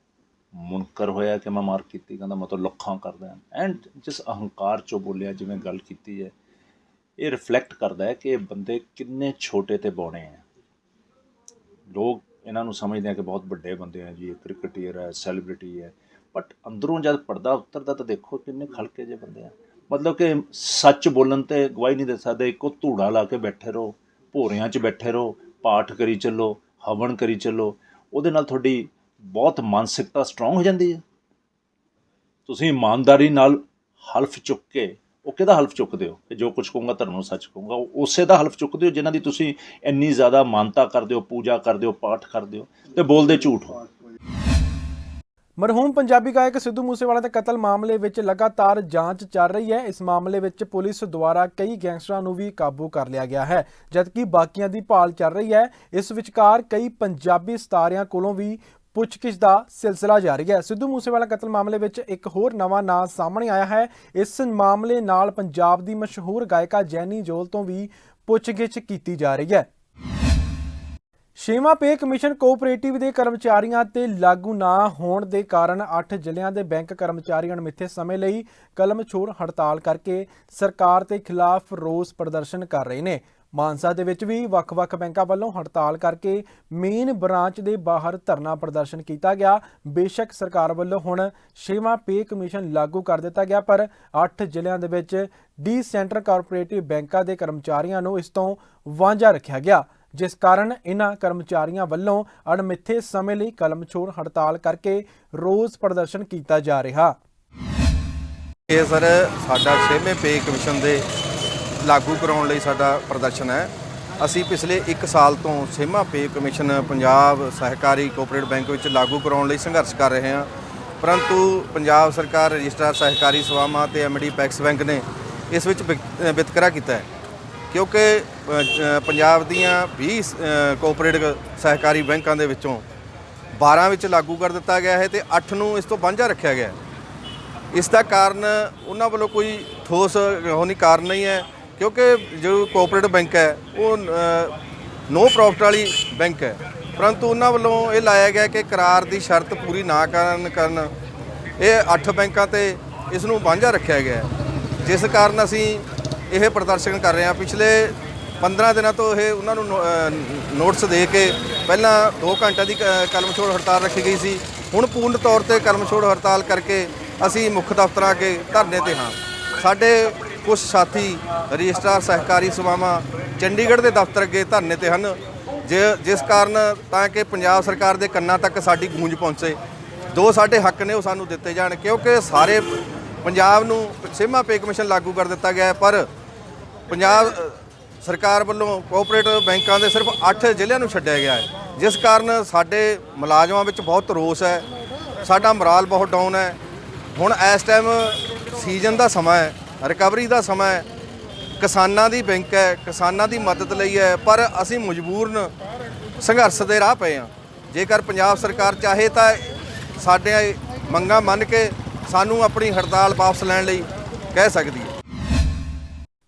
ਮੁਨਕਰ ਹੋਇਆ ਕਿ ਮੈਂ ਮਾਰ ਕੀਤੀ, ਕਹਿੰਦਾ ਮੈਂ ਤਾਂ ਲੱਖਾਂ ਕਰਦਾ। ਐਂਡ ਜਿਸ ਅਹੰਕਾਰ 'ਚੋਂ ਬੋਲਿਆ, ਜਿਵੇਂ ਗੱਲ ਕੀਤੀ ਹੈ, ਇਹ ਰਿਫਲੈਕਟ ਕਰਦਾ ਹੈ ਕਿ ਇਹ ਬੰਦੇ ਕਿੰਨੇ ਛੋਟੇ ਤੇ ਬੌਣੇ ਹੈ। ਲੋਕ ਇਹਨਾਂ ਨੂੰ ਸਮਝਦੇ ਆ ਕਿ ਬਹੁਤ ਵੱਡੇ ਬੰਦੇ ਆ ਜੀ, ਇਹ ਕ੍ਰਿਕਟੀਅਰ ਹੈ, ਸੈਲੀਬ੍ਰਿਟੀ ਹੈ, ਬਟ ਅੰਦਰੋਂ ਜਦ ਪਰਦਾ ਉਤਰਦਾ ਤਾਂ ਦੇਖੋ ਕਿੰਨੇ ਖਲਕੇ ਜਿਹੇ ਬੰਦੇ ਆ। ਮਤਲਬ ਕਿ ਸੱਚ ਬੋਲਣ ਤੇ ਗਵਾਹੀ ਨਹੀਂ ਦੇ ਸਕਦੇ, ਇੱਕੋ ਧੂੜਾ ਲਾ ਕੇ ਬੈਠੇ ਰਹੋ, ਭੋਰਿਆਂ 'ਚ ਬੈਠੇ ਰਹੋ, ਪਾਠ ਕਰੀ ਚੱਲੋ, ਹਵਨ ਕਰੀ ਚੱਲੋ, ਉਹਦੇ ਨਾਲ ਤੁਹਾਡੀ ਬਹੁਤ ਮਾਨਸਿਕਤਾ ਸਟਰੋਂਗ ਹੋ ਜਾਂਦੀ ਹੈ। ਤੁਸੀਂ ਇਮਾਨਦਾਰੀ ਨਾਲ ਹਲਫ ਚੁੱਕ ਕੇ, ਉਹ ਕਿਹਦਾ ਹਲਫ ਚੁੱਕਦੇ ਹੋ ਕਿ ਜੋ ਕੁਝ ਕਹੂੰਗਾ ਧਰਮ ਨੂੰ ਸੱਚ ਕਹੂੰਗਾ, ਉਸੇ ਦਾ ਹਲਫ ਚੁੱਕਦੇ ਹੋ ਜਿਨ੍ਹਾਂ ਦੀ ਤੁਸੀਂ ਇੰਨੀ ਜ਼ਿਆਦਾ ਮਾਨਤਾ ਕਰਦੇ ਹੋ, ਪੂਜਾ ਕਰਦੇ ਹੋ, ਪਾਠ ਕਰਦੇ ਹੋ, ਤੇ ਬੋਲਦੇ ਝੂਠ ਹੋ। ਮਰਹੂਮ ਪੰਜਾਬੀ ਗਾਇਕ ਸਿੱਧੂ ਮੂਸੇਵਾਲਾ ਦੇ ਕਤਲ ਮਾਮਲੇ ਵਿੱਚ ਲਗਾਤਾਰ ਜਾਂਚ ਚੱਲ ਰਹੀ ਹੈ। ਇਸ ਮਾਮਲੇ ਵਿੱਚ ਪੁਲਿਸ ਦੁਆਰਾ ਕਈ ਗੈਂਗਸਟਰਾਂ ਨੂੰ ਵੀ ਕਾਬੂ ਕਰ ਲਿਆ ਗਿਆ ਹੈ, ਜਦਕਿ ਬਾਕੀਆਂ ਦੀ ਭਾਲ ਚੱਲ ਰਹੀ ਹੈ। ਇਸ ਵਿਚਕਾਰ ਕਈ ਪੰਜਾਬੀ ਸਿਤਾਰਿਆਂ ਕੋਲੋਂ ਵੀ ਪੁੱਛਗਿੱਛ ਦਾ ਸਿਲਸਿਲਾ ਜਾਰੀ ਹੈ। ਸਿੱਧੂ ਮੂਸੇਵਾਲਾ ਕਤਲ ਮਾਮਲੇ ਵਿੱਚ ਇੱਕ ਹੋਰ ਨਵਾਂ ਨਾਂ ਸਾਹਮਣੇ ਆਇਆ ਹੈ। ਇਸ ਮਾਮਲੇ ਨਾਲ ਪੰਜਾਬ ਦੀ ਮਸ਼ਹੂਰ ਗਾਇਕਾ ਜੈਨੀ ਜੋਲ ਤੋਂ ਵੀ ਪੁੱਛਗਿੱਛ ਕੀਤੀ ਜਾ ਰਹੀ ਹੈ। 6ਵਾਂ ਪੇ ਕਮਿਸ਼ਨ ਕੋਆਪਰੇਟਿਵ ਦੇ ਕਰਮਚਾਰੀਆਂ ਤੇ ਲਾਗੂ ਨਾ ਹੋਣ ਦੇ ਕਾਰਨ 8 ਜ਼ਿਲ੍ਹਿਆਂ ਦੇ ਬੈਂਕ ਕਰਮਚਾਰੀ ਅਣਮਿੱਥੇ ਸਮੇਂ ਲਈ ਕਲਮ ਛੋੜ ਹੜਤਾਲ ਕਰਕੇ ਸਰਕਾਰ ਦੇ ਖਿਲਾਫ ਰੋਸ ਪ੍ਰਦਰਸ਼ਨ ਕਰ ਰਹੇ ਨੇ। ਮਾਨਸਾ ਦੇ ਵਿੱਚ ਵੀ ਵੱਖ-ਵੱਖ ਬੈਂਕਾਂ ਵੱਲੋਂ ਹੜਤਾਲ ਕਰਕੇ ਮੇਨ ਬ੍ਰਾਂਚ ਦੇ ਬਾਹਰ ਧਰਨਾ ਪ੍ਰਦਰਸ਼ਨ ਕੀਤਾ ਗਿਆ। ਬੇਸ਼ੱਕ ਸਰਕਾਰ ਵੱਲੋਂ ਹੁਣ 6ਵਾਂ ਪੇ ਕਮਿਸ਼ਨ ਲਾਗੂ ਕਰ ਦਿੱਤਾ ਗਿਆ, ਪਰ 8 ਜ਼ਿਲ੍ਹਿਆਂ ਦੇ ਵਿੱਚ ਡੀਸੈਂਟਰ ਕਾਰਪੋਰੇਟਿਵ ਬੈਂਕਾਂ ਦੇ ਕਰਮਚਾਰੀਆਂ ਨੂੰ ਇਸ ਤੋਂ ਵਾਂਝਾ ਰੱਖਿਆ ਗਿਆ, ਜਿਸ ਕਾਰਨ ਇਹਨਾਂ ਕਰਮਚਾਰੀਆਂ ਵੱਲੋਂ ਅਣਮਿੱਥੇ ਸਮੇਂ ਲਈ ਕਲਮ ਛੋੜ ਹੜਤਾਲ ਕਰਕੇ ਰੋਸ ਪ੍ਰਦਰਸ਼ਨ ਕੀਤਾ ਜਾ ਰਿਹਾ। ਇਹ ਸਰ ਸਾਡਾ 6ਵੇਂ ਪੇ ਕਮਿਸ਼ਨ ਦੇ ਲਾਗੂ ਕਰਾਉਣ ਲਈ ਸਾਡਾ ਪ੍ਰਦਰਸ਼ਨ ਹੈ। ਅਸੀਂ ਪਿਛਲੇ 1 ਸਾਲ ਤੋਂ 6ਵਾਂ ਪੇ ਕਮਿਸ਼ਨ ਪੰਜਾਬ ਸਹਿਕਾਰੀ ਕੋਆਪਰੇਟਿਵ ਬੈਂਕ ਵਿੱਚ ਲਾਗੂ ਕਰਾਉਣ ਲਈ ਸੰਘਰਸ਼ ਕਰ ਰਹੇ ਹਾਂ, ਪਰੰਤੂ ਪੰਜਾਬ ਸਰਕਾਰ ਰਜਿਸਟਰਾਰ ਸਹਿਕਾਰੀ ਸਭਾਵਾਂ ਤੇ ਐਮਡੀ ਪੈਕਸ ਬੈਂਕ ਨੇ ਇਸ ਵਿੱਚ ਵਿਤਕਰਾ ਕੀਤਾ ਹੈ, ਕਿਉਂਕਿ ਪੰਜਾਬ ਦੀਆਂ 20 ਕੋਆਪਰੇਟਿਵ ਸਹਿਕਾਰੀ ਬੈਂਕਾਂ ਦੇ ਵਿੱਚੋਂ 12 ਵਿੱਚ ਲਾਗੂ ਕਰ ਦਿੱਤਾ ਗਿਆ ਹੈ ਤੇ 8 ਨੂੰ ਇਸ ਤੋਂ ਵਾਂਝਾ ਰੱਖਿਆ ਗਿਆ ਹੈ। ਇਸ ਦਾ ਕਾਰਨ ਉਹਨਾਂ ਵੱਲੋਂ ਕੋਈ ਠੋਸ ਹੋਣੀ ਕਾਰਨ ਨਹੀਂ ਹੈ, ਕਿਉਂਕਿ ਜੋ ਕੋਆਪਰੇਟਿਵ ਬੈਂਕ ਹੈ ਉਹ ਨੋ ਪ੍ਰੋਫਿਟ ਵਾਲੀ ਬੈਂਕ ਹੈ, ਪਰੰਤੂ ਉਹਨਾਂ ਵੱਲੋਂ ਇਹ ਲਾਇਆ ਗਿਆ ਕਿ ਕਰਾਰ ਦੀ ਸ਼ਰਤ ਪੂਰੀ ਨਾ ਕਰਨ ਇਹ 8 ਬੈਂਕਾਂ ਤੇ ਇਸ ਨੂੰ ਵਾਂਝਾ ਰੱਖਿਆ ਗਿਆ ਹੈ, ਜਿਸ ਕਾਰਨ ਅਸੀਂ ਇਹ ਪ੍ਰਦਰਸ਼ਨ ਕਰ ਰਹੇ ਹਾਂ। ਪਿਛਲੇ 15 ਦਿਨਾਂ ਤੋਂ ਇਹ ਉਹਨਾਂ ਨੂੰ ਨੋਟਿਸ ਦੇ ਕੇ ਪਹਿਲਾਂ 2 ਘੰਟਿਆਂ ਦੀ ਕਲਮ ਛੋੜ ਹੜਤਾਲ ਰੱਖੀ ਗਈ ਸੀ, ਹੁਣ ਪੂਰਨ ਤੌਰ ਤੇ ਕਲਮ ਛੋੜ ਹੜਤਾਲ ਕਰਕੇ ਅਸੀਂ ਮੁੱਖ ਦਫ਼ਤਰਾਂ ਅੱਗੇ ਧਰਨੇ ਤੇ ਹਾਂ। ਸਾਡੇ ਕੁਝ ਸਾਥੀ ਰਜਿਸਟਰਾਰ ਸਹਿਕਾਰੀ ਸਭਾਵਾਂ ਚੰਡੀਗੜ੍ਹ ਦੇ ਦਫ਼ਤਰ ਅੱਗੇ ਧਰਨੇ ਤੇ ਹਨ, ਜਿਸ ਕਾਰਨ ਤਾਂ ਕਿ ਪੰਜਾਬ ਸਰਕਾਰ ਦੇ ਕੰਨਾਂ ਤੱਕ ਸਾਡੀ ਗੂੰਜ ਪਹੁੰਚੇ, ਜੋ ਸਾਡੇ ਹੱਕ ਨੇ ਉਹ ਸਾਨੂੰ ਦਿੱਤੇ ਜਾਣ, ਕਿਉਂਕਿ ਸਾਰੇ ਪੰਜਾਬ ਨੂੰ 6ਵਾਂ ਪੇ ਕਮਿਸ਼ਨ ਲਾਗੂ ਕਰ ਦਿੱਤਾ ਗਿਆ ਹੈ, ਪਰ ਪੰਜਾਬ ਸਰਕਾਰ ਵੱਲੋਂ ਕੋਆਪਰੇਟਿਵ ਬੈਂਕਾਂ ਦੇ ਸਿਰਫ 8 ਜ਼ਿਲ੍ਹਿਆਂ ਨੂੰ ਛੱਡਿਆ ਗਿਆ ਹੈ, ਜਿਸ ਕਾਰਨ ਸਾਡੇ ਮੁਲਾਜ਼ਮਾਂ ਵਿੱਚ ਬਹੁਤ ਰੋਸ ਹੈ, ਸਾਡਾ ਮੋਰਾਲ ਬਹੁਤ ਡਾਊਨ ਹੈ। ਹੁਣ ਇਸ ਟਾਈਮ ਸੀਜ਼ਨ ਦਾ ਸਮਾਂ ਹੈ, ਰਿਕਵਰੀ ਦਾ ਸਮਾਂ ਹੈ, ਕਿਸਾਨਾਂ ਦੀ ਬੈਂਕ ਹੈ, ਕਿਸਾਨਾਂ ਦੀ ਮਦਦ ਲਈ ਹੈ, ਪਰ ਅਸੀਂ ਮਜਬੂਰਨ ਸੰਘਰਸ਼ ਦੇ ਰਾਹ ਪਏ ਹਾਂ। ਜੇਕਰ ਪੰਜਾਬ ਸਰਕਾਰ ਚਾਹੇ ਤਾਂ ਸਾਡੇ ਮੰਗਾਂ ਮੰਨ ਕੇ ਸਾਨੂੰ ਆਪਣੀ ਹੜਤਾਲ ਵਾਪਸ ਲੈਣ ਲਈ ਕਹਿ ਸਕਦੀ ਹੈ।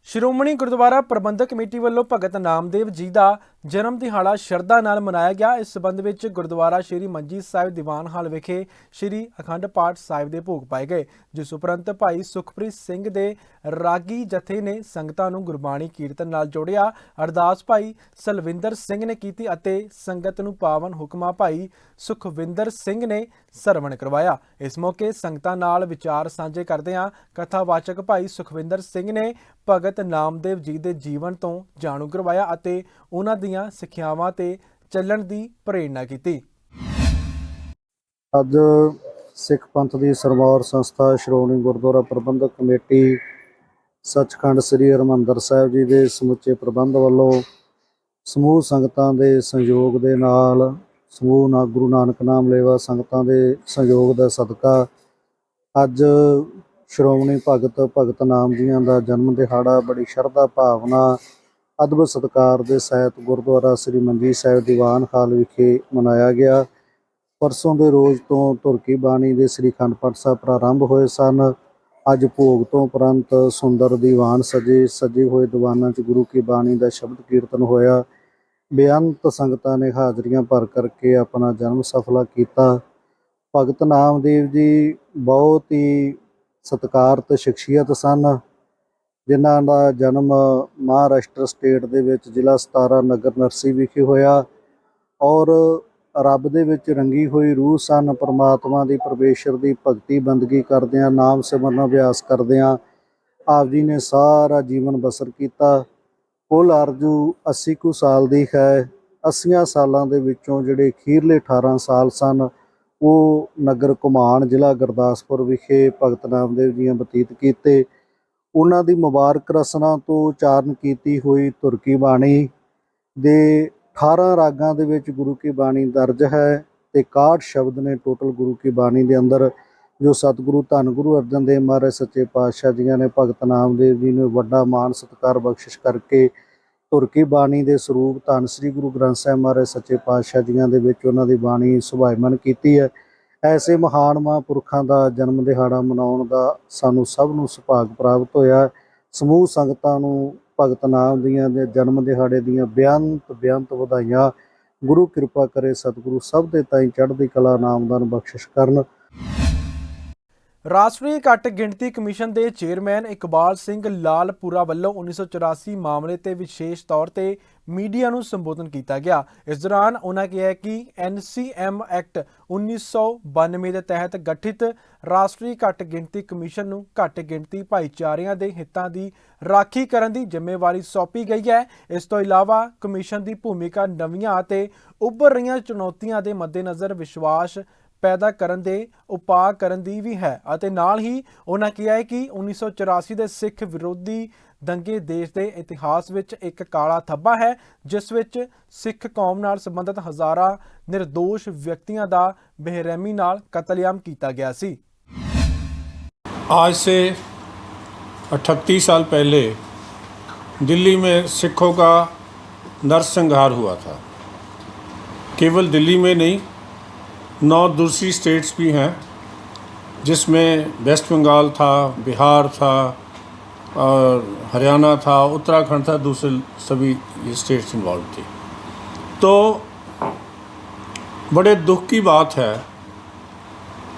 ਸ਼੍ਰੋਮਣੀ ਗੁਰਦੁਆਰਾ ਪ੍ਰਬੰਧਕ ਕਮੇਟੀ ਵੱਲੋਂ ਭਗਤ ਨਾਮਦੇਵ ਜੀ ਦਾ ਜਨਮ ਦਿਹਾੜਾ ਸ਼ਰਧਾ ਨਾਲ ਮਨਾਇਆ ਗਿਆ। ਇਸ ਸਬੰਧ ਵਿੱਚ ਗੁਰਦੁਆਰਾ ਸ਼੍ਰੀ ਮੰਜੀ ਸਾਹਿਬ ਦੀਵਾਨ ਹਾਲ ਵਿਖੇ ਸ਼੍ਰੀ ਅਖੰਡ ਪਾਠ ਸਾਹਿਬ ਦੇ ਭੋਗ ਪਾਏ ਗਏ, ਜਿਸ ਉਪਰੰਤ ਭਾਈ ਸੁਖਪ੍ਰੀਤ ਸਿੰਘ ਦੇ ਰਾਗੀ ਜਥੇ ਨੇ ਸੰਗਤਾਂ ਨੂੰ ਗੁਰਬਾਣੀ ਕੀਰਤਨ ਨਾਲ ਜੋੜਿਆ। ਅਰਦਾਸ ਭਾਈ ਸਲਵਿੰਦਰ ਸਿੰਘ ਨੇ ਕੀਤੀ ਅਤੇ ਸੰਗਤ ਨੂੰ ਪਾਵਨ ਹੁਕਮਾਂ ਭਾਈ ਸੁਖਵਿੰਦਰ ਸਿੰਘ ਨੇ ਸਰਵਣ ਕਰਵਾਇਆ। ਇਸ ਮੌਕੇ ਸੰਗਤਾਂ ਨਾਲ ਵਿਚਾਰ ਸਾਂਝੇ ਕਰਦਿਆਂ ਕਥਾਵਾਚਕ ਭਾਈ ਸੁਖਵਿੰਦਰ ਸਿੰਘ ਨੇ ਭਗਤ ਨਾਮਦੇਵ ਜੀ ਦੇ ਜੀਵਨ ਤੋਂ ਜਾਣੂ ਕਰਵਾਇਆ ਅਤੇ ਉਹਨਾਂ ਦੀਆਂ ਸਿੱਖਿਆਵਾਂ ਤੇ ਚੱਲਣ ਦੀ ਪ੍ਰੇਰਣਾ ਕੀਤੀ। ਅੱਜ ਸਿੱਖ ਪੰਥ ਦੀ ਸਰਮੌਰ ਸੰਸਥਾ ਸ਼੍ਰੋਮਣੀ ਗੁਰਦੁਆਰਾ ਪ੍ਰਬੰਧਕ ਕਮੇਟੀ ਸੱਚਖੰਡ ਸ੍ਰੀ ਹਰਿਮੰਦਰ ਸਾਹਿਬ ਜੀ ਦੇ ਸਮੁੱਚੇ ਪ੍ਰਬੰਧ ਵੱਲੋਂ ਸਮੂਹ ਸੰਗਤਾਂ ਦੇ ਸਹਿਯੋਗ ਦੇ ਨਾਲ ਸਮੂਹ ਗੁਰੂ ਨਾਨਕ ਨਾਮ ਲੇਵਾ ਸੰਗਤਾਂ ਦੇ ਸਹਿਯੋਗ ਦਾ ਸਦਕਾ ਅੱਜ ਸ਼੍ਰੋਮਣੀ ਭਗਤ ਨਾਮ ਜੀਆਂ ਦਾ ਜਨਮ ਦਿਹਾੜਾ ਬੜੀ ਸ਼ਰਧਾ ਭਾਵਨਾ ਅਦਬ ਸਤਿਕਾਰ ਦੇ ਸਹਿਤ ਗੁਰਦੁਆਰਾ ਸ੍ਰੀ ਮੰਜੀ ਸਾਹਿਬ ਦੀਵਾਨ ਹਾਲ ਵਿਖੇ ਮਨਾਇਆ ਗਿਆ। ਪਰਸੋਂ ਦੇ ਰੋਜ਼ ਤੋਂ ਧੁਰ ਕੀ ਬਾਣੀ ਦੇ ਸ੍ਰੀ ਅਖੰਡ ਪਾਠ ਸਾਹਿਬ ਪ੍ਰਾਰੰਭ ਹੋਏ ਸਨ। ਅੱਜ ਭੋਗ ਤੋਂ ਉਪਰੰਤ ਸੁੰਦਰ ਦੀਵਾਨ ਸਜੇ ਹੋਏ ਦੀਵਾਨਾਂ 'ਚ ਗੁਰੂ ਕੀ ਬਾਣੀ ਦਾ ਸ਼ਬਦ ਕੀਰਤਨ ਹੋਇਆ। ਬੇਅੰਤ ਸੰਗਤਾਂ ਨੇ ਹਾਜ਼ਰੀਆਂ ਭਰ ਕਰਕੇ ਆਪਣਾ ਜਨਮ ਸਫਲਾ ਕੀਤਾ। ਭਗਤ ਨਾਮਦੇਵ ਜੀ ਬਹੁਤ ਹੀ ਸਤਿਕਾਰਤ ਸ਼ਖਸੀਅਤ ਸਨ, ਜਿਨ੍ਹਾਂ ਦਾ ਜਨਮ ਮਹਾਰਾਸ਼ਟਰ ਸਟੇਟ ਦੇ ਵਿੱਚ ਜ਼ਿਲ੍ਹਾ ਸਤਾਰਾ ਨਗਰ ਨਰਸੀ ਵਿਖੇ ਹੋਇਆ ਔਰ ਰੱਬ ਦੇ ਵਿੱਚ ਰੰਗੀ ਹੋਈ ਰੂਹ ਸਨ। ਪਰਮਾਤਮਾ ਦੀ ਪਰਮੇਸ਼ਰ ਦੀ ਭਗਤੀ ਬੰਦਗੀ ਕਰਦਿਆਂ ਨਾਮ ਸਿਮਰਨ ਅਭਿਆਸ ਕਰਦਿਆਂ ਆਪ ਜੀ ਨੇ ਸਾਰਾ ਜੀਵਨ ਬਸਰ ਕੀਤਾ। ਕੁੱਲ ਆਰਜੂ 80 ਕੁ ਸਾਲ ਦੀ ਹੈ। 80 ਸਾਲਾਂ ਦੇ ਵਿੱਚੋਂ ਜਿਹੜੇ ਅਖੀਰਲੇ 18 ਸਾਲ ਸਨ ਉਹ ਨਗਰ ਘੁਮਾਣ ਜ਼ਿਲ੍ਹਾ ਗੁਰਦਾਸਪੁਰ ਵਿਖੇ ਭਗਤ ਨਾਮਦੇਵ ਜੀ ਬਤੀਤ ਕੀਤੇ। ਉਹਨਾਂ ਦੀ ਮੁਬਾਰਕ ਰਸਨਾ ਤੋਂ ਉਚਾਰਨ ਕੀਤੀ ਹੋਈ ਧੁਰ ਕੀ ਬਾਣੀ ਦੇ 18 ਰਾਗਾਂ ਦੇ ਵਿੱਚ ਗੁਰੂ ਕੀ ਬਾਣੀ ਦਰਜ ਹੈ ਤੇ 61 ਸ਼ਬਦ ਨੇ ਟੋਟਲ ਗੁਰੂ ਕੀ ਬਾਣੀ ਦੇ ਅੰਦਰ, ਜੋ ਸਤਿਗੁਰੂ ਧੰਨ ਗੁਰੂ ਅਰਜਨ ਦੇਵ ਮਹਾਰਾਜ ਸੱਚੇ ਪਾਤਸ਼ਾਹ ਜੀਆਂ ਨੇ ਭਗਤ ਨਾਮਦੇਵ ਜੀ ਨੂੰ ਵੱਡਾ ਮਾਣ ਸਤਿਕਾਰ ਬਖਸ਼ਿਸ਼ ਕਰਕੇ ਧੁਰ ਕੀ ਬਾਣੀ ਦੇ ਸਰੂਪ ਧੰਨ ਸ੍ਰੀ ਗੁਰੂ ਗ੍ਰੰਥ ਸਾਹਿਬ ਮਹਾਰਾਜ ਸੱਚੇ ਪਾਤਸ਼ਾਹ ਜੀਆਂ ਦੇ ਵਿੱਚ ਉਹਨਾਂ ਦੀ ਬਾਣੀ ਸੁਭਾਇਮਨ ਕੀਤੀ ਹੈ। ਐਸੇ ਮਹਾਨ ਮਹਾਂਪੁਰਖਾਂ ਦਾ ਜਨਮ ਦਿਹਾੜਾ ਮਨਾਉਣ ਦਾ ਸਾਨੂੰ ਸਭ ਨੂੰ ਸੁਭਾਗ ਪ੍ਰਾਪਤ ਹੋਇਆ। ਸਮੂਹ ਸੰਗਤਾਂ ਨੂੰ ਭਗਤ ਨਾਮ ਦੀਆਂ ਦੇ ਜਨਮ ਦਿਹਾੜੇ ਦੀਆਂ ਬੇਅੰਤ ਵਧਾਈਆਂ। ਗੁਰੂ ਕਿਰਪਾ ਕਰੇ ਸਤਿਗੁਰੂ ਸਭ ਦੇ ਤਾਈਂ ਚੜ੍ਹਦੀ ਕਲਾ ਨਾਮਦਾਨ ਬਖਸ਼ਿਸ਼ ਕਰਨ। ਰਾਸ਼ਟਰੀ ਘੱਟ ਗਿਣਤੀ ਕਮਿਸ਼ਨ ਦੇ ਚੇਅਰਮੈਨ ਇਕਬਾਲ ਸਿੰਘ ਲਾਲਪੁਰਾ ਵੱਲੋਂ 1984 ਮਾਮਲੇ ਤੇ ਵਿਸ਼ੇਸ਼ ਤੌਰ ਤੇ ਮੀਡੀਆ ਨੂੰ ਸੰਬੋਧਨ ਕੀਤਾ ਗਿਆ। ਇਸ ਦੌਰਾਨ ਉਹਨਾਂ ਕਿਹਾ ਕਿ NCM ਐਕਟ 1992 ਦੇ ਤਹਿਤ ਗਠਿਤ ਰਾਸ਼ਟਰੀ ਘੱਟ ਗਿਣਤੀ ਕਮਿਸ਼ਨ ਨੂੰ ਘੱਟ ਗਿਣਤੀ ਭਾਈਚਾਰਿਆਂ ਦੇ ਹਿੱਤਾਂ ਦੀ ਰਾਖੀ ਕਰਨ ਦੀ ਜ਼ਿੰਮੇਵਾਰੀ ਸੌਂਪੀ ਗਈ ਹੈ। ਇਸ ਤੋਂ ਇਲਾਵਾ ਕਮਿਸ਼ਨ ਦੀ ਭੂਮਿਕਾ ਨਵੀਆਂ ਅਤੇ ਉੱਭਰ ਰਹੀਆਂ ਚੁਣੌਤੀਆਂ ਦੇ ਮੱਦੇਨਜ਼ਰ ਵਿਸ਼ਵਾਸ ਪੈਦਾ ਕਰਨ ਦੇ ਉਪਾਅ ਕਰਨ ਦੀ ਵੀ ਹੈ ਅਤੇ ਨਾਲ ਹੀ ਉਹਨਾਂ ਕਿਹਾ ਹੈ ਕਿ 1984 ਦੇ ਸਿੱਖ ਵਿਰੋਧੀ ਦੰਗੇ ਦੇਸ਼ ਦੇ ਇਤਿਹਾਸ ਵਿੱਚ ਇੱਕ ਕਾਲਾ ਧੱਬਾ ਹੈ, ਜਿਸ ਵਿੱਚ ਸਿੱਖ ਕੌਮ ਨਾਲ ਸੰਬੰਧਿਤ ਹਜ਼ਾਰਾਂ ਨਿਰਦੋਸ਼ ਵਿਅਕਤੀਆਂ ਦਾ ਬੇਰਹਿਮੀ ਨਾਲ ਕਤਲੇਆਮ ਕੀਤਾ ਗਿਆ ਸੀ। आज से 38 साल पहले दिल्ली में सिखों का नरसंहार हुआ था। केवल दिल्ली में नहीं, 9 दूसरी स्टेट्स भी हैं जिसमें वेस्ट बंगाल था, बिहार था और हरियाणा था, उत्तराखंड था, दूसरे सभी स्टेट्स इन्वॉल्व थी। तो बड़े दुख की बात है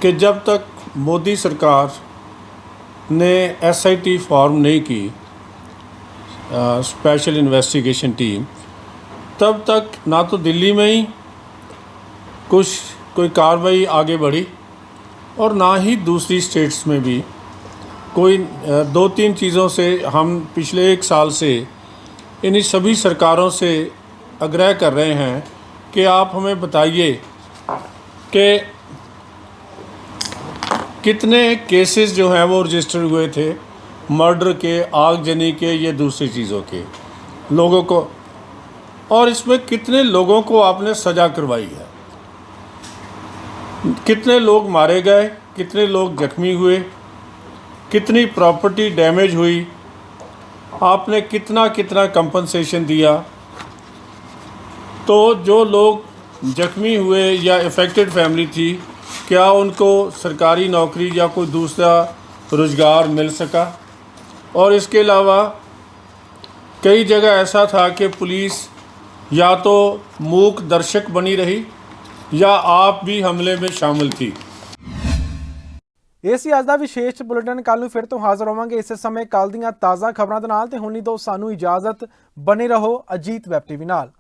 कि जब तक मोदी सरकार ने SIT फॉर्म नहीं की, स्पेशल इन्वेस्टिगेशन टीम, तब तक ना तो दिल्ली में ही कोई कार्रवाई आगे बढ़ी और ना ही दूसरी स्टेट्स में भी कोई 2-3 चीज़ों से हम पिछले 1 साल से इन्हीं सभी सरकारों से आग्रह कर रहे हैं कि आप हमें बताइए कि कितने केसेस जो हैं वो रजिस्टर हुए थे मर्डर के, आगजनी के, ये दूसरी चीज़ों के लोगों को, और इसमें कितने लोगों को आपने सज़ा करवाई है, कितने लोग मारे गए, कितने लोग जख्मी हुए, कितनी प्रॉपर्टी डैमेज हुई, आपने कितना कितना कंपनसेशन दिया। तो जो लोग जख्मी हुए या इफ़ेक्टेड फैमिली थी, क्या उनको सरकारी नौकरी या कोई दूसरा रोज़गार मिल सका? और इसके अलावा कई जगह ऐसा था कि पुलिस या तो मूक दर्शक बनी रही या आप भी हमले में शामिल थी। ਇਹ ਸੀ ਅੱਜ ਦਾ ਵਿਸ਼ੇਸ਼ ਬੁਲੇਟਿਨ। ਕੱਲ੍ਹ ਨੂੰ ਫਿਰ ਤੋਂ ਹਾਜ਼ਰ ਹੋਵਾਂਗੇ ਇਸੇ ਸਮੇਂ ਕੱਲ੍ਹ ਦੀਆਂ ਤਾਜ਼ਾ ਖਬਰਾਂ ਦੇ ਨਾਲ। ਤੇ ਹੁਣ ਨਹੀਂ ਦਿਓ ਸਾਨੂੰ ਇਜਾਜ਼ਤ, ਬਨੇ ਰਹੋ ਅਜੀਤ ਵੈਬ ਟੀਵੀ ਨਾਲ।